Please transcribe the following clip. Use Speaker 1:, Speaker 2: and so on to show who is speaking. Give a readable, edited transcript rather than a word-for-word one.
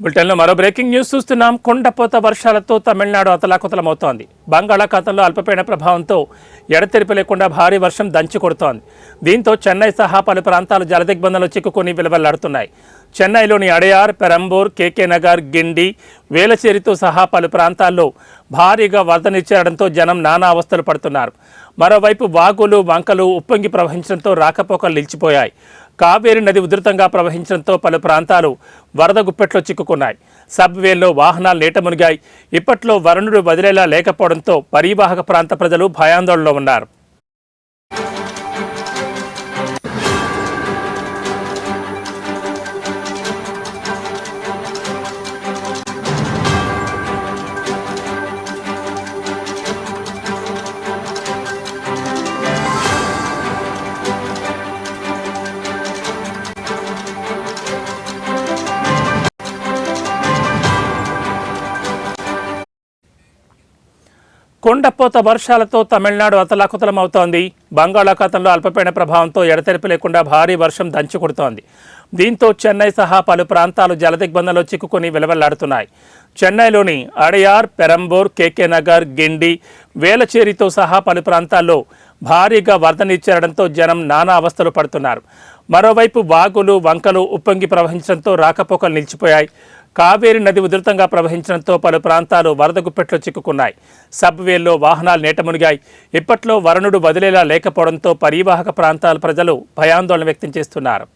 Speaker 1: బ్రిటన్లో మరో breaking news చూస్తున్నాం. కొండపోత వర్షాలతో తమిళనాడు అతలాకుతలమవుతోంది. బంగాళాఖాతంలో అల్పపీడన ప్రభావంతో ఎడతెరిపి లేకుండా భారీ వర్షం దంచి కొడుతోంది. దీంతో చెన్నై సహా పలు ప్రాంతాలు జలదిగ్బంధంలో చిక్కుకొని విలువెల్లాడుతున్నాయి. చెన్నైలోని అడయార్, పెరంబూర్, కేకే నగర్, గిండి, వేలచేరితో సహా పలు ప్రాంతాల్లో భారీగా వరద నీచేరడంతో జనం నానా అవస్థలు పడుతున్నారు. మరోవైపు వాగులు, వంకలు ఉప్పొంగి ప్రవహించడంతో రాకపోకలు నిలిచిపోయాయి. కావేరీ నది ఉధృతంగా ప్రవహించడంతో పలు ప్రాంతాలు వరద గుప్పెట్లో చిక్కుకున్నాయి. సబ్వేల్లో వాహనాలు నీట మునిగాయి. ఇప్పట్లో వరుణుడు వదిలేలా లేకపోవడంతో పరివాహక ప్రాంత ప్రజలు భయాందోళనలో ఉన్నారు. కొండపోత వర్షాలతో తమిళనాడు అతలాకుతలమవుతోంది. బంగాళాఖాతంలో అల్పపీడన ప్రభావంతో ఎడతెరిపి లేకుండా భారీ వర్షం దంచుకొడుతోంది. దీంతో చెన్నై సహా పలు ప్రాంతాలు జలదిగ్బంధంలో చిక్కుకొని విలవెల్లాడుతున్నాయి. చెన్నైలోని అడయార్, పెరంబూర్, కేకే నగర్, గిండి, వేలచేరితో సహా పలు ప్రాంతాల్లో భారీగా వరద నీచేరడంతో జనం నానా అవస్థలు పడుతున్నారు. మరోవైపు వాగులు, వంకలు ఉప్పొంగి ప్రవహించడంతో రాకపోకలు నిలిచిపోయాయి. కావేరీ నది ఉధృతంగా ప్రవహించడంతో పలు ప్రాంతాలు వరద గుప్పెట్లో చిక్కుకున్నాయి. సబ్వేల్లో వాహనాలు నీట మునిగాయి. ఇప్పట్లో వరుణుడు వదిలేలా లేకపోవడంతో పరివాహక ప్రాంతాల ప్రజలు భయాందోళన వ్యక్తం చేస్తున్నారు.